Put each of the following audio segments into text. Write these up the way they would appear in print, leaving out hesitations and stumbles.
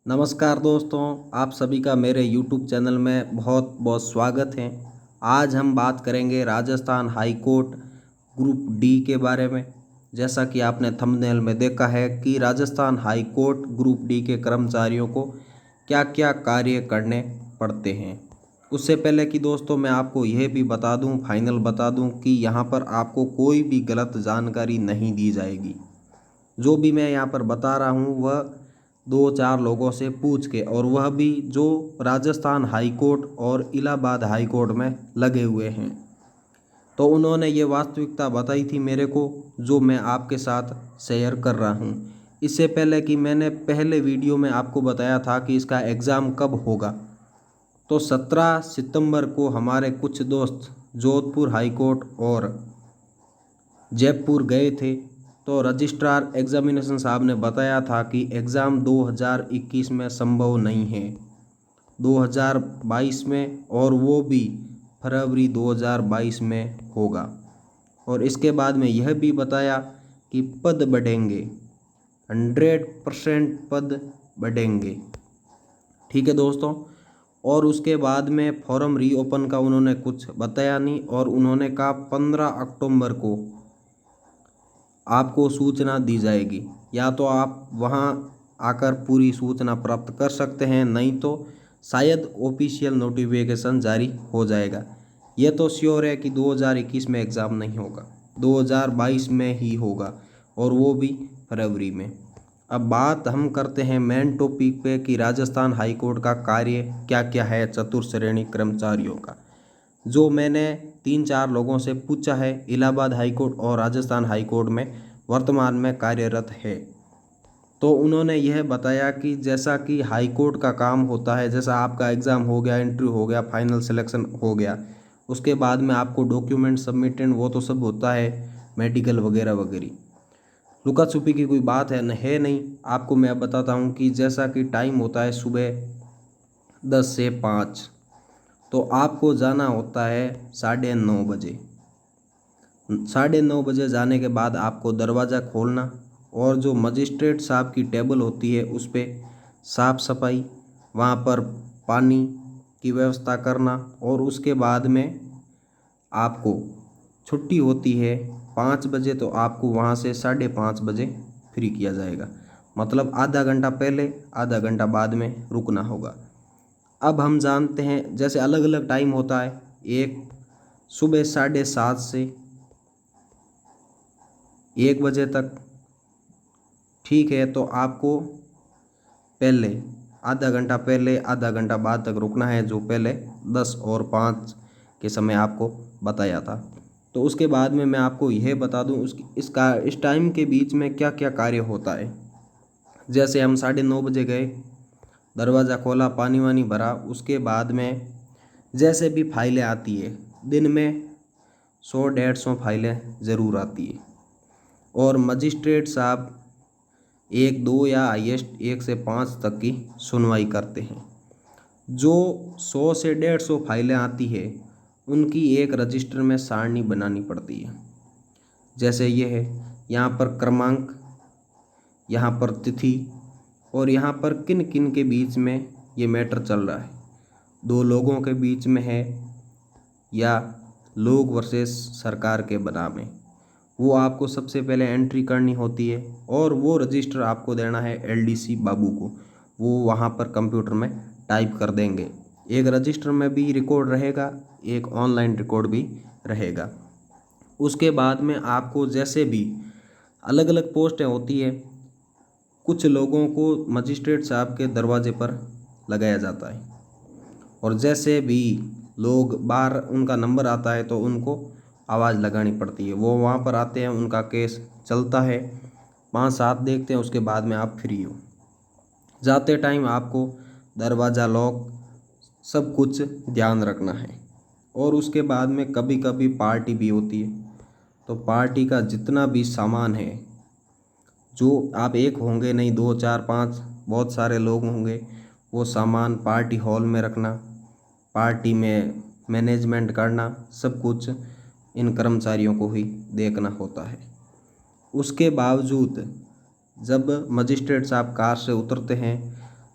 नमस्कार दोस्तों, आप सभी का मेरे YouTube चैनल में बहुत बहुत स्वागत है। आज हम बात करेंगे Rajasthan high court group D के बारे में। जैसा कि आपने थंबनेल में देखा है कि Rajasthan high court group D के कर्मचारियों को क्या क्या कार्य करने पड़ते हैं। उससे पहले कि दोस्तों मैं आपको यह भी बता दूं, फाइनल बता दूं कि यहाँ पर आपको कोई भी गलत जानकारी नहीं दी जाएगी। जो भी मैं यहाँ पर बता रहा हूँ वह दो चार लोगों से पूछ के, और वह भी जो राजस्थान हाई कोर्ट और इलाहाबाद हाई कोर्ट में लगे हुए हैं। तो उन्होंने ये वास्तविकता बताई थी मेरे को, जो मैं आपके साथ शेयर कर रहा हूँ। इससे पहले कि मैंने पहले वीडियो में आपको बताया था कि इसका एग्ज़ाम कब होगा, तो 17 सितंबर को हमारे कुछ दोस्त जोधपुर हाई कोर्ट और जयपुर गए थे। तो रजिस्ट्रार एग्जामिनेशन साहब ने बताया था कि एग्ज़ाम 2021 में संभव नहीं है, 2022 में, और वो भी फरवरी 2022 में होगा। और इसके बाद में यह भी बताया कि पद बढ़ेंगे, 100% पद बढ़ेंगे। ठीक है दोस्तों। और उसके बाद में फॉर्म रीओपन का उन्होंने कुछ बताया नहीं, और उन्होंने कहा 15 अक्टूबर को आपको सूचना दी जाएगी। या तो आप वहां आकर पूरी सूचना प्राप्त कर सकते हैं, नहीं तो शायद ऑफिशियल नोटिफिकेशन जारी हो जाएगा। यह तो श्योर है कि 2021 में एग्ज़ाम नहीं होगा, 2022 में ही होगा, और वो भी फरवरी में। अब बात हम करते हैं मेन टॉपिक पे कि राजस्थान हाई कोर्ट का कार्य क्या क्या है चतुर्श्रेणी कर्मचारियों का। जो मैंने 3-4 लोगों से पूछा है, इलाहाबाद हाई कोर्ट और राजस्थान हाई कोर्ट में वर्तमान में कार्यरत है, तो उन्होंने यह बताया कि जैसा कि हाई कोर्ट का काम होता है, जैसा आपका एग्ज़ाम हो गया, इंटरव्यू हो गया, फाइनल सिलेक्शन हो गया, उसके बाद में आपको डॉक्यूमेंट सबमिटेड, वो तो सब होता है, मेडिकल वगैरह वगैरह। लुका छुपी की कोई बात है नहीं। आपको मैं अब बताता हूँ कि जैसा कि टाइम होता है सुबह 10 से 5, तो आपको जाना होता है 9:30 बजे। 9:30 बजे जाने के बाद आपको दरवाज़ा खोलना, और जो मजिस्ट्रेट साहब की टेबल होती है उस पर साफ़ सफाई, वहाँ पर पानी की व्यवस्था करना, और उसके बाद में आपको छुट्टी होती है 5 बजे, तो आपको वहाँ से 5:30 बजे फ्री किया जाएगा। मतलब आधा घंटा पहले आधा घंटा बाद में रुकना होगा। अब हम जानते हैं जैसे अलग अलग टाइम होता है, एक सुबह 7:30 से 1 बजे तक। ठीक है, तो आपको पहले आधा घंटा पहले आधा घंटा बाद तक रुकना है, जो पहले 10 और 5 के समय आपको बताया था। तो उसके बाद में मैं आपको यह बता दूं इस टाइम के बीच में क्या क्या कार्य होता है। जैसे हम 9:30 बजे गए, दरवाज़ा खोला, पानी वानी भरा, उसके बाद में जैसे भी फाइलें आती है, दिन में 100-150 फाइलें ज़रूर आती है, और मजिस्ट्रेट साहब 1-2 या हाईएस्ट 1 से 5 तक की सुनवाई करते हैं। जो 100 से 150 फाइलें आती है, उनकी एक रजिस्टर में सारणी बनानी पड़ती है। जैसे ये है, यहाँ पर क्रमांक, यहाँ पर तिथि, और यहाँ पर किन किन के बीच में ये मैटर चल रहा है, दो लोगों के बीच में है या लोग वर्सेस सरकार के बनाम में, वो आपको सबसे पहले एंट्री करनी होती है, और वो रजिस्टर आपको देना है एलडीसी बाबू को। वो वहाँ पर कंप्यूटर में टाइप कर देंगे। एक रजिस्टर में भी रिकॉर्ड रहेगा, एक ऑनलाइन रिकॉर्ड भी रहेगा। उसके बाद में आपको जैसे भी अलग अलग पोस्टें होती है, कुछ लोगों को मजिस्ट्रेट साहब के दरवाजे पर लगाया जाता है, और जैसे भी लोग बाहर उनका नंबर आता है तो उनको आवाज़ लगानी पड़ती है। वो वहाँ पर आते हैं, उनका केस चलता है, 5-7 देखते हैं, उसके बाद में आप फ्री हो। जाते टाइम आपको दरवाज़ा लॉक सब कुछ ध्यान रखना है। और उसके बाद में कभी कभी पार्टी भी होती है, तो पार्टी का जितना भी सामान है, जो आप एक होंगे नहीं, 2 4 5 बहुत सारे लोग होंगे, वो सामान पार्टी हॉल में रखना, पार्टी में मैनेजमेंट करना, सब कुछ इन कर्मचारियों को ही देखना होता है। उसके बावजूद जब मजिस्ट्रेट साहब कार से उतरते हैं,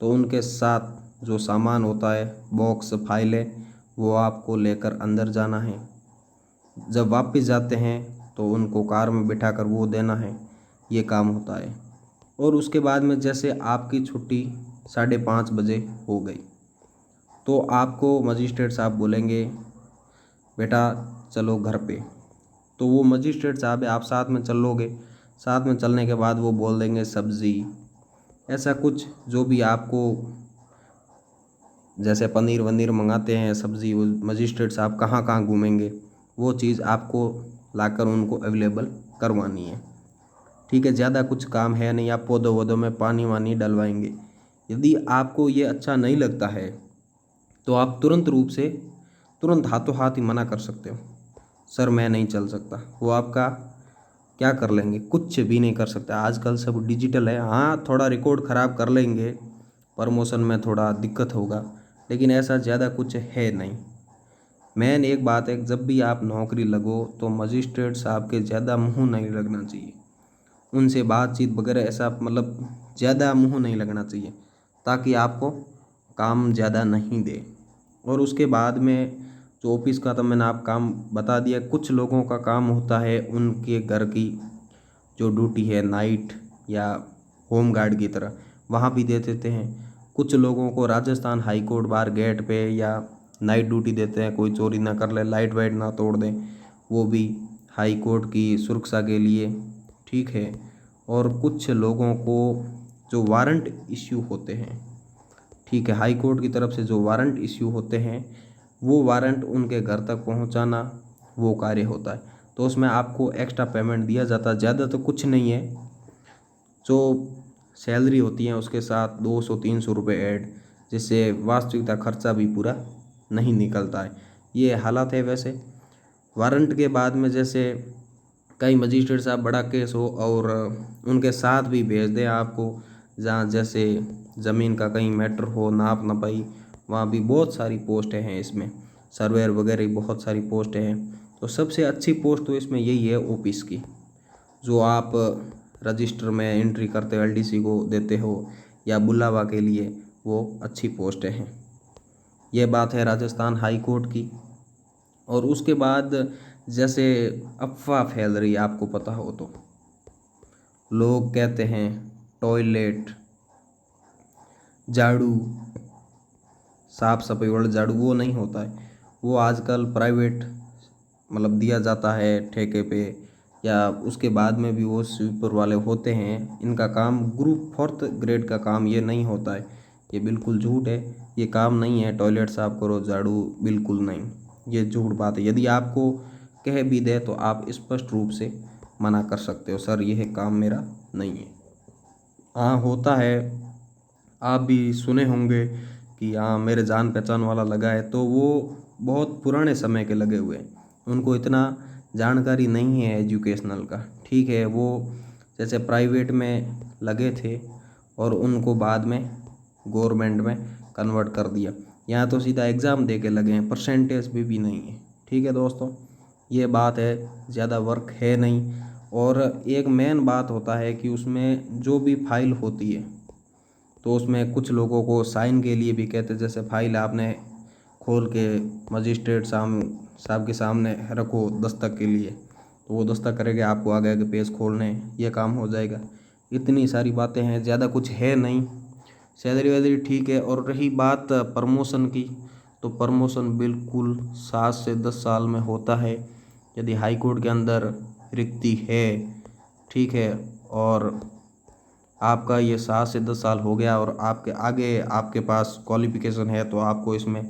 तो उनके साथ जो सामान होता है, बॉक्स, फाइलें, वो आपको लेकर अंदर जाना है। जब वापस जाते हैं तो उनको कार में बिठाकर वो देना है, ये काम होता है। और उसके बाद में जैसे आपकी छुट्टी 5:30 बजे हो गई तो आपको मजिस्ट्रेट साहब बोलेंगे बेटा चलो घर पे। तो वो मजिस्ट्रेट साहब है, आप साथ में चलोगे। साथ में चलने के बाद वो बोल देंगे सब्ज़ी, ऐसा कुछ जो भी आपको, जैसे पनीर वनीर मंगाते हैं सब्ज़ी, वो मजिस्ट्रेट साहब कहाँ कहाँ घूमेंगे, वो चीज़ आपको लाकर उनको अवेलेबल करवानी है। ठीक है, ज़्यादा कुछ काम है नहीं। आप पौधों वोधों में पानी वानी डलवाएंगे। यदि आपको ये अच्छा नहीं लगता है तो आप तुरंत रूप से, तुरंत हाथों हाथ ही मना कर सकते हो, सर मैं नहीं चल सकता। वो आपका क्या कर लेंगे, कुछ भी नहीं कर सकते। आजकल सब डिजिटल है। हाँ, थोड़ा रिकॉर्ड ख़राब कर लेंगे, प्रमोशन में थोड़ा दिक्कत होगा, लेकिन ऐसा ज़्यादा कुछ है नहीं। मेन एक बात है, जब भी आप नौकरी लगो तो मजिस्ट्रेट साहब के ज़्यादा मुंह नहीं लगना चाहिए। उनसे बातचीत वगैरह ऐसा मतलब ज़्यादा मुंह नहीं लगना चाहिए, ताकि आपको काम ज़्यादा नहीं दे। और उसके बाद में जो ऑफिस का तो मैंने आप काम बता दिया। कुछ लोगों का काम होता है उनके घर की जो ड्यूटी है नाइट या होम गार्ड की तरह, वहाँ भी दे देते हैं। कुछ लोगों को Rajasthan high court bar gate पे या नाइट ड्यूटी देते हैं, कोई चोरी ना कर ले, लाइट वाइट ना तोड़ दें, वो भी हाई कोर्ट की सुरक्षा के लिए। ठीक है। और कुछ लोगों को जो वारंट इश्यू होते हैं, ठीक है, हाई कोर्ट की तरफ से जो वारंट इश्यू होते हैं, वो वारंट उनके घर तक पहुंचाना वो कार्य होता है। तो उसमें आपको एक्स्ट्रा पेमेंट दिया जाता है, ज़्यादा तो कुछ नहीं है। जो सैलरी होती है उसके साथ 200-300 रुपये ऐड, जिससे वास्तविकता खर्चा भी पूरा नहीं निकलता है। ये हालात है। वैसे वारंट के बाद में जैसे कई मजिस्ट्रेट साहब बड़ा केस हो और उनके साथ भी भेज दें आपको, जहाँ जैसे ज़मीन का कहीं मैटर हो, नाप ना पाई, वहाँ भी बहुत सारी पोस्टें हैं इसमें, सर्वेयर वगैरह बहुत सारी पोस्टें हैं। तो सबसे अच्छी पोस्ट तो इसमें यही है ऑफिस की, जो आप रजिस्टर में एंट्री करते हो, एलडीसी को देते हो या बुलावा के लिए, वो अच्छी पोस्टें हैं। ये बात है राजस्थान हाई कोर्ट की। और उसके बाद जैसे अफवाह फैल रही है, आपको पता हो तो, लोग कहते हैं टॉयलेट झाड़ू, साफ सफाई वाला झाड़ू, वो नहीं होता है। वो आजकल प्राइवेट मतलब दिया जाता है ठेके पे, या उसके बाद में भी वो स्वीपर वाले होते हैं। इनका काम ग्रुप 4th ग्रेड का काम ये नहीं होता है। ये बिल्कुल झूठ है। ये काम नहीं है टॉयलेट साफ करो झाड़ू, बिल्कुल नहीं, ये झूठ बात है। यदि आपको कह भी दे तो आप स्पष्ट रूप से मना कर सकते हो, सर यह काम मेरा नहीं है। हाँ होता है, आप भी सुने होंगे कि हाँ मेरे जान पहचान वाला लगा है, तो वो बहुत पुराने समय के लगे हुए हैं, उनको इतना जानकारी नहीं है एजुकेशनल का। ठीक है, वो जैसे प्राइवेट में लगे थे और उनको बाद में गवर्नमेंट में कन्वर्ट कर दिया। यहाँ तो सीधा एग्ज़ाम दे के लगे हैं, परसेंटेज भी नहीं है। ठीक है दोस्तों, ये बात है, ज़्यादा वर्क है नहीं। और एक मेन बात होता है कि उसमें जो भी फाइल होती है तो उसमें कुछ लोगों को साइन के लिए भी कहते हैं। जैसे फाइल आपने खोल के मजिस्ट्रेट साहब के सामने रखो दस्तक के लिए, तो वो दस्तक करेंगे, आपको आगे आगे पेज खोलने, ये काम हो जाएगा। इतनी सारी बातें हैं, ज़्यादा कुछ है नहीं। सैलरी वैलरी ठीक है। और रही बात प्रमोशन की, तो प्रमोशन बिल्कुल 7 से 10 साल में होता है। यदि हाई कोर्ट के अंदर रिक्ति है, ठीक है, और आपका ये 7 से 10 साल हो गया और आपके आगे आपके पास क्वालिफिकेशन है, तो आपको इसमें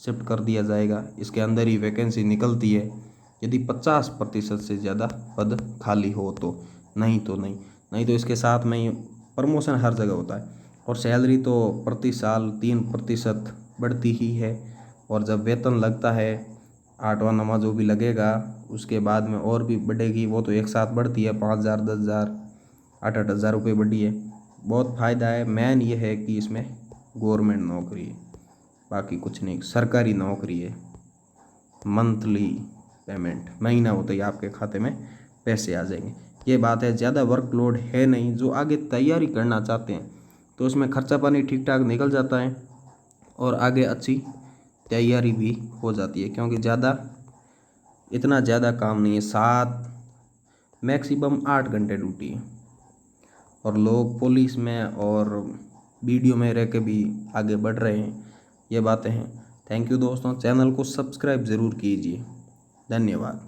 शिफ्ट कर दिया जाएगा। इसके अंदर ही वैकेंसी निकलती है, यदि 50% से ज़्यादा पद खाली हो तो, नहीं तो नहीं। नहीं तो इसके साथ में ही प्रमोशन हर जगह होता है। और सैलरी तो प्रति साल 3% बढ़ती ही है। और जब वेतन लगता है 8वां 9वां जो भी लगेगा, उसके बाद में और भी बढ़ेगी। वो तो एक साथ बढ़ती है, 5,000 10,000 8-8 हज़ार रुपये बढ़ी है। बहुत फ़ायदा है। मेन ये है कि इसमें गवर्नमेंट नौकरी है, बाकी कुछ नहीं, सरकारी नौकरी है। मंथली पेमेंट, महीना होता ही आपके खाते में पैसे आ जाएंगे। ये बात है, ज़्यादा वर्कलोड है नहीं। जो आगे तैयारी करना चाहते हैं तो उसमें खर्चा पानी ठीक ठाक निकल जाता है और आगे अच्छी तैयारी भी हो जाती है, क्योंकि इतना ज़्यादा काम नहीं है। 7 मैक्सिमम 8 घंटे ड्यूटी है और लोग पुलिस में और वीडियो में रह के भी आगे बढ़ रहे हैं। ये बातें हैं। थैंक यू दोस्तों, चैनल को सब्सक्राइब ज़रूर कीजिए। धन्यवाद।